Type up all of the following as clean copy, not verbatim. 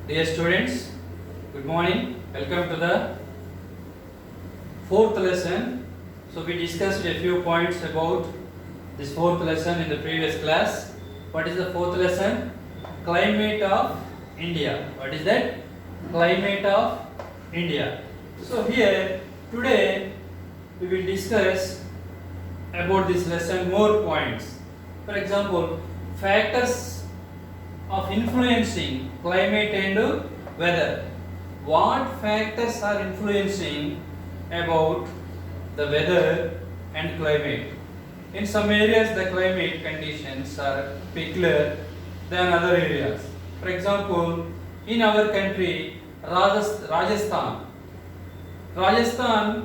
Dear students, good morning. Welcome to the fourth lesson. So we discussed a few points about this fourth lesson in the previous class. What is the fourth lesson? Climate of India. What is that? Climate of India. So here today we will discuss about this lesson more points. For example, factors of influencing climate and weather. What factors are influencing about the weather and climate? In some areas the climate conditions are peculiar than other areas. For example, in our country, Rajasthan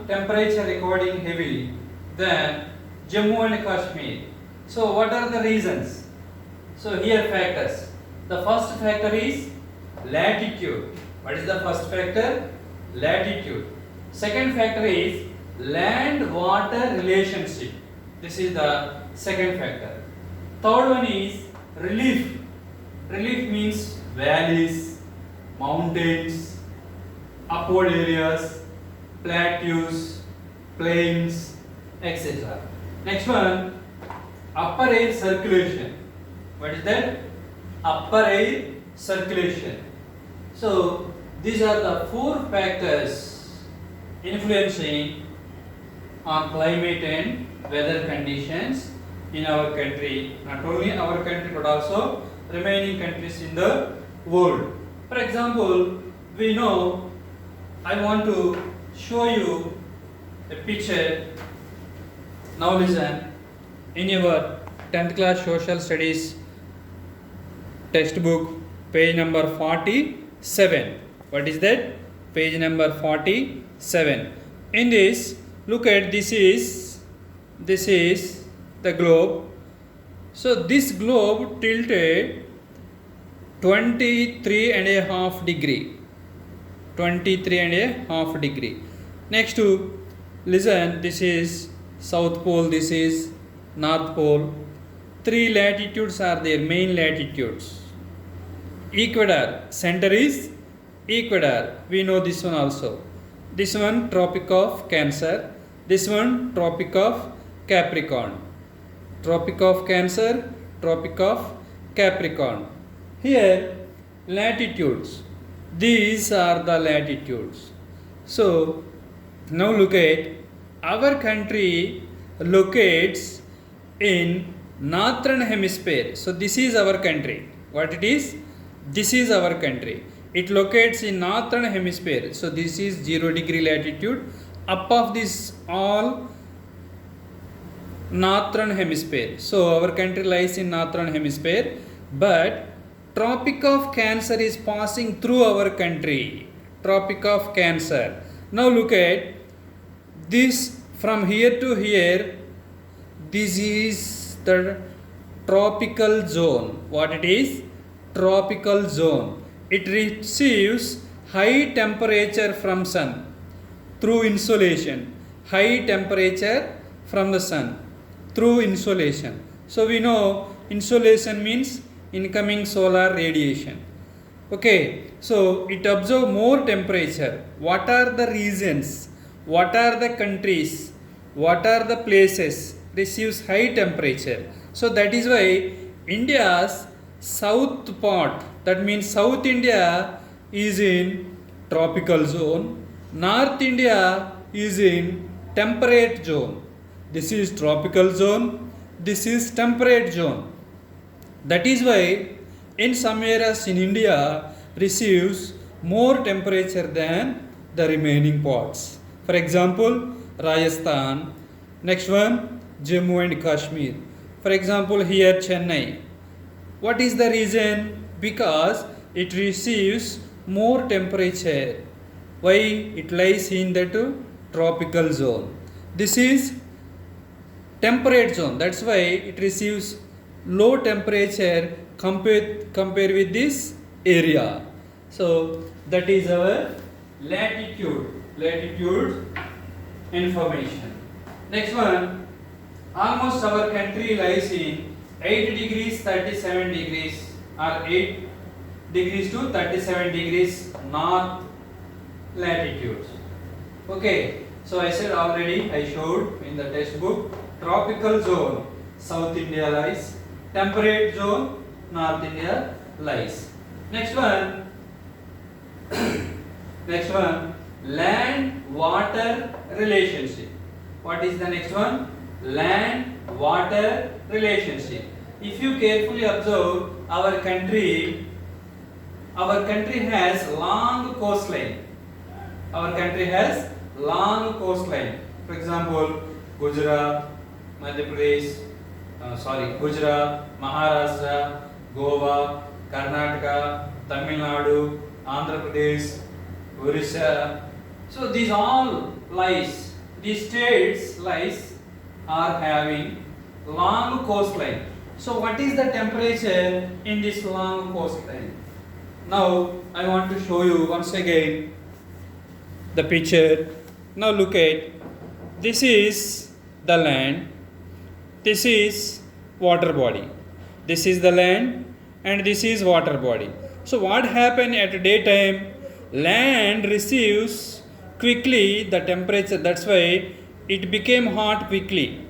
temperature recording heavy than Jammu and Kashmir. So what are the reasons? So here factors. The first factor is latitude. What is the first factor? Latitude. Second factor is land-water relationship. This is the second factor. Third one is relief. Relief means valleys, mountains, upward areas, plateaus, plains, etc. Next one, upper air circulation. What is that? Upper air circulation. So these are the four factors influencing on climate and weather conditions in our country. Not only our country but also remaining countries in the world. For example, we know, I want to show you a picture. Now listen, in your 10th class social studies textbook, page number 47. What is that? Page number 47. In this, look at this is the globe. So this globe tilted 23.5 degree. 23.5 degree. Next to listen, this is South Pole, this is North Pole. Three latitudes are there, main latitudes. Equator, center is equator. We know this one also. This one Tropic of Cancer. This one Tropic of Capricorn. Tropic of Cancer, Tropic of Capricorn. Here latitudes. These are the latitudes. So now look at our country locates in northern hemisphere. So this is our country. What it is? This is our country. It locates in northern hemisphere. So this is 0 degree latitude. Up of this all northern hemisphere. So our country lies in northern hemisphere. But Tropic of Cancer is passing through our country. Tropic of Cancer. Now look at this from here to here. This is the tropical zone. What it is? Tropical zone. It receives high temperature from sun through insolation. High temperature from the sun through insolation. So we know insolation means incoming solar radiation. Okay, so it absorbs more temperature. What are the reasons? What are the countries? What are the places receives high temperature? So that is why India's south part, that means South India is in tropical zone. North India is in temperate zone. This is tropical zone. This is temperate zone. That is why in some areas in India receives more temperature than the remaining parts. For example, Rajasthan. Next one, Jammu and Kashmir. For example, here Chennai. What is the reason? Because it receives more temperature. Why? It lies in that tropical zone. This is temperate zone. That's why it receives low temperature compare with this area. So that is our latitude information. Next one, almost our country lies in 8 degrees 37 degrees or 8 degrees to 37 degrees north latitude. Okay, so I said already, I showed in the textbook, tropical zone South India lies, temperate zone North India lies. Next one, next one, land water relationship. What is the next one? Land water relationship. If you carefully observe our country has long coastline. Our country has long coastline. For example, Gujarat, Madhya Pradesh, Gujarat, Maharashtra, Goa, Karnataka, Tamil Nadu, Andhra Pradesh, Orissa. So these all lies, these states lies are having long coastline. So what is the temperature in this long coastline? Now I want to show you once again the picture. Now look at, this is the land, this is water body, this is the land and this is water body. So what happened at daytime? Land receives quickly the temperature, that's why it became hot quickly.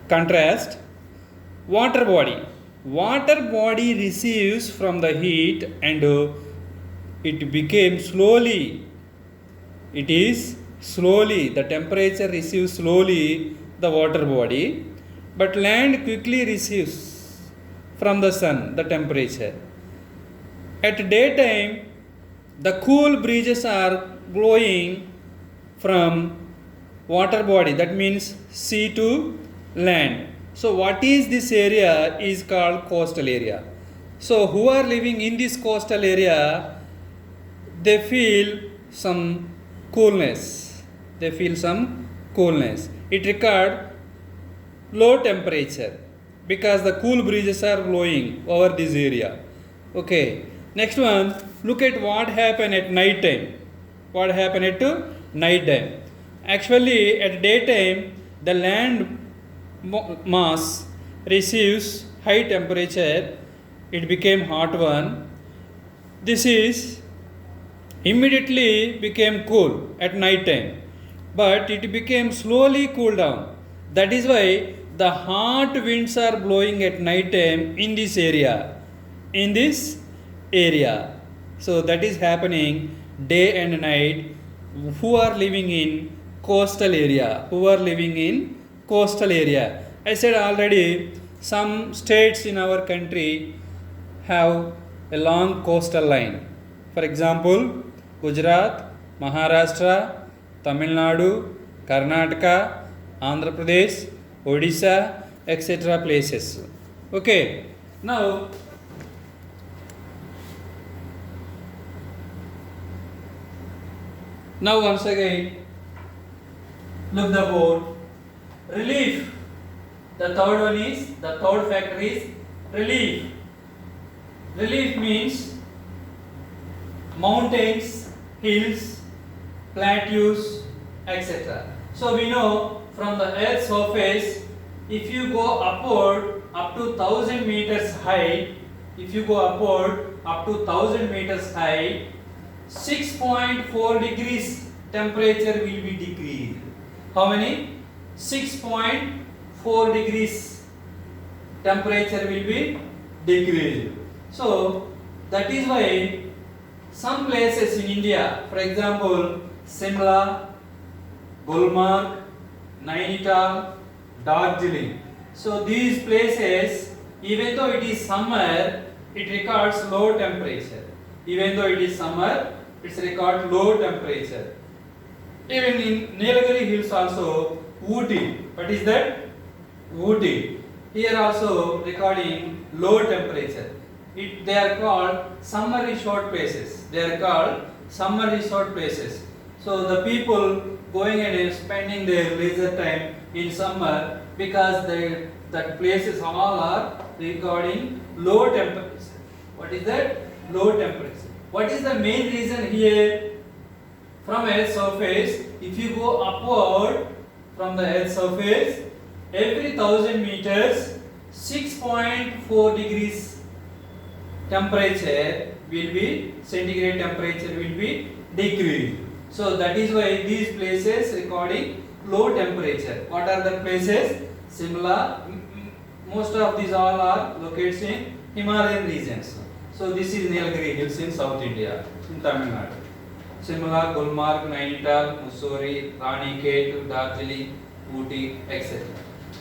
Contrast, water body receives from the heat and it became slowly, the temperature receives slowly the water body, but land quickly receives from the sun the temperature. At daytime, the cool breezes are blowing from water body, that means sea to land. So what is this area is called coastal area. So who are living in this coastal area, they feel some coolness. It record low temperature because the cool breezes are blowing over this area. Okay. Next one, look at what happened at night time. What happened at night time? Actually, at daytime, the land mass receives high temperature. It became hot one. This is immediately became cool at night time, but it became slowly cool down. That is why the hot winds are blowing at night time in this area. So that is happening day and night. Who are living in coastal area? I said already, some states in our country have a long coastal line. For example, Gujarat, Maharashtra, Tamil Nadu, Karnataka, Andhra Pradesh, Odisha, etc. places. Okay. Now once again, look the board. Relief. The third factor is relief. Relief means mountains, hills, plateaus, etc. So we know from the earth's surface, if you go upward up to 1000 meters high, 6.4 degrees temperature will be decreased. How many? 6.4 degrees temperature will be decreased. So that is why some places in India, for example, Simla, Gulmarg, Nainital, Darjeeling. So these places, even though it is summer, it records low temperature. Even though it is summer, it records low temperature. Even in Nilgiri Hills also, Ooty. What is that? Ooty. Here also recording low temperature. They are called summer resort places. So the people going and spending their leisure time in summer, because that places all are recording low temperature. What is that? Low temperature. What is the main reason here? From Earth's surface, if you go upward from the Earth's surface, every 1000 meters, 6.4 degrees temperature will be, centigrade temperature will be decreased. So that is why these places recording low temperature. What are the places? Simla. Most of these all are located in Himalayan regions. So this is Nilgiri Hills in South India, in Tamil Nadu. Simla, Gulmarg, Nainital, Mussoorie, Ranikhet, Darjeeling, Ooty, etc.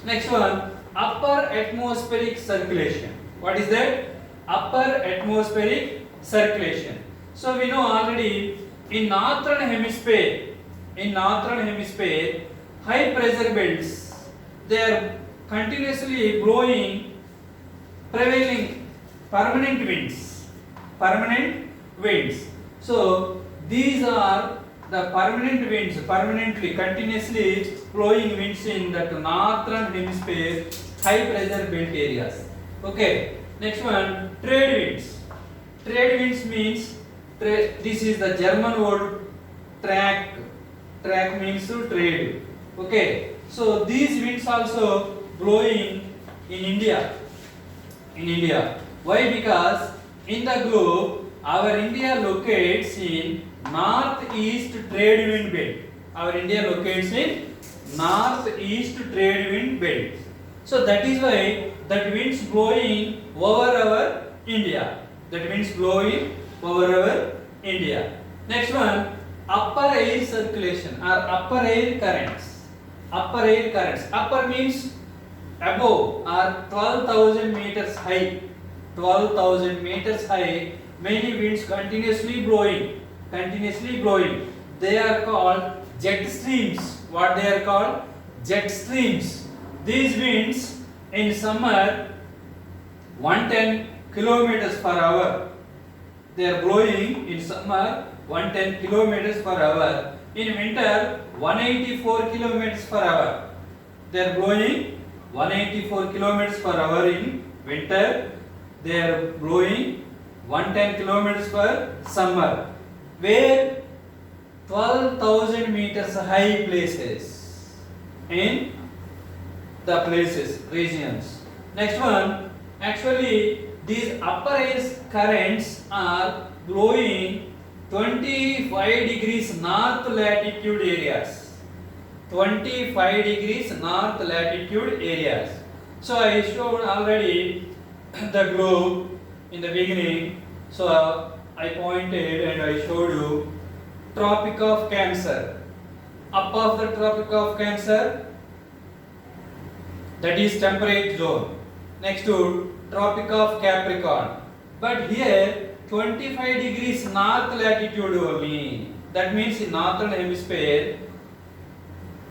Next one, upper atmospheric circulation. What is that? Upper atmospheric circulation. So we know already in northern hemisphere, high pressure belts, they are continuously blowing prevailing permanent winds. So these are the permanent winds, permanently continuously blowing winds in that northern hemisphere high pressure belt areas. Okay, next one, trade winds. Trade winds means this is the German word track means to trade. Okay, so these winds also blowing in India. Why? Because in the globe our India locates in northeast trade wind belt. So that is why that winds blowing over our India. Next one, upper air circulation or upper air currents. Upper means above or 12,000 meters high. Many winds continuously blowing. They are called jet streams. What they are called? Jet streams. These winds in summer 110 kilometers per hour. They are blowing in summer 110 kilometers per hour. In winter 184 kilometers per hour. They are blowing 184 kilometers per hour in winter. They are blowing 110 kilometers per summer. Where 12,000 meters high places in the regions. Next one, actually these upper air currents are blowing 25 degrees north latitude areas. So I showed already the globe in the beginning. So I pointed and I showed you Tropic of Cancer. Up of the Tropic of Cancer, that is temperate zone. Next to Tropic of Capricorn. But here 25 degrees north latitude only. That means in northern hemisphere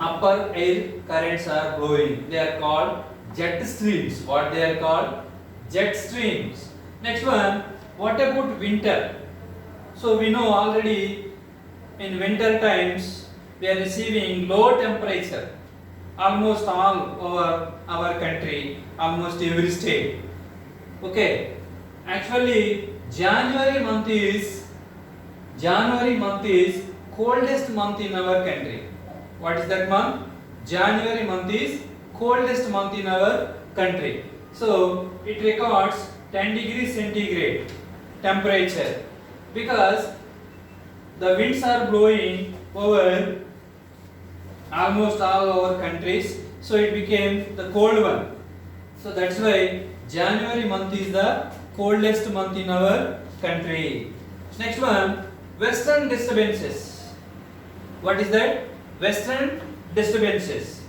upper air currents are blowing. They are called jet streams. What they are called? Jet streams. Next one, what about winter? So we know already in winter times we are receiving low temperature almost all over our country, almost every state. Okay, actually January month is coldest month in our country. What is that month? January month is coldest month in our country. So it records 10 degrees centigrade temperature because the winds are blowing over almost all our countries. So it became the cold one. So that's why January month is the coldest month in our country. Next one, western disturbances. What is that? Western disturbances.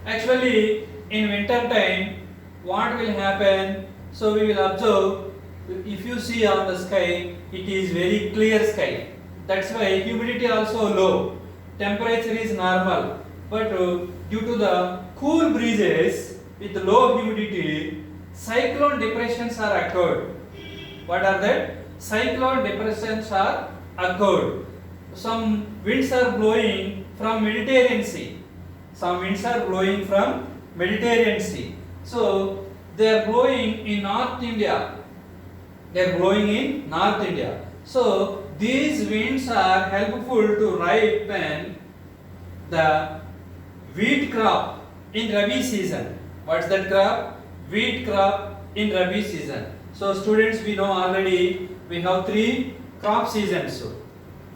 Actually in winter time what will happen? So we will observe, if you see on the sky, it is very clear sky. That's why humidity also low. Temperature is normal. But due to the cool breezes with low humidity, cyclone depressions are occurred. What are that? Cyclone depressions are occurred. Some winds are blowing from Mediterranean Sea. So they are blowing in North India. So these winds are helpful to ripen the wheat crop in Rabi season. What's that crop? Wheat crop in Rabi season. So students, we know already we have three crop seasons: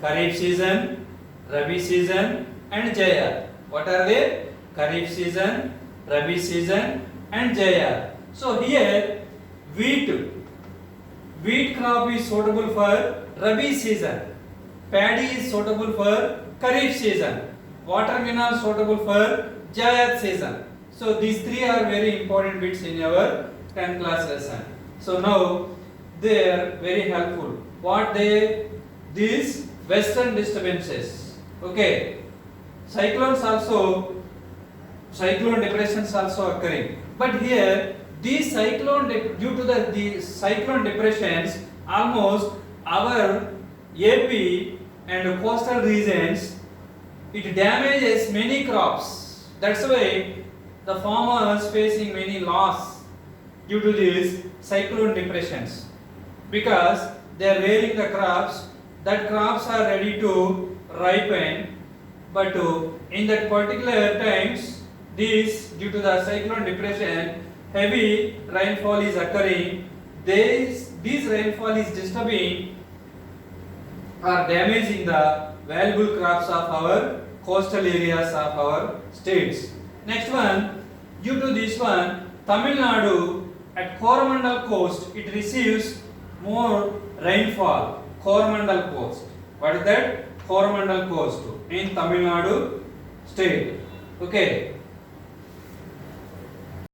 Kharif season, Rabi season, and Jaya. What are they? Kharif season, Rabi season, and Jaya. So here wheat crop is suitable for Rabi season. Paddy is suitable for Kharif season. Watermelon suitable for Jayat season. So these three are very important bits in our 10th class lesson. So now they are very helpful. What they? These western disturbances. Okay. Cyclone depressions also occurring. But here these due to the cyclone depressions, almost our AP and coastal regions, it damages many crops. That's why the farmers facing many loss due to these cyclone depressions, because they are rearing the crops, that crops are ready to ripen, but in that particular times, due to the cyclone depression, heavy rainfall is occurring. This rainfall is disturbing or damaging the valuable crops of our coastal areas of our states. Next one, due to this one, Tamil Nadu at Coromandel coast, it receives more rainfall. Coromandel coast. What is that? Coromandel coast in Tamil Nadu state. Okay.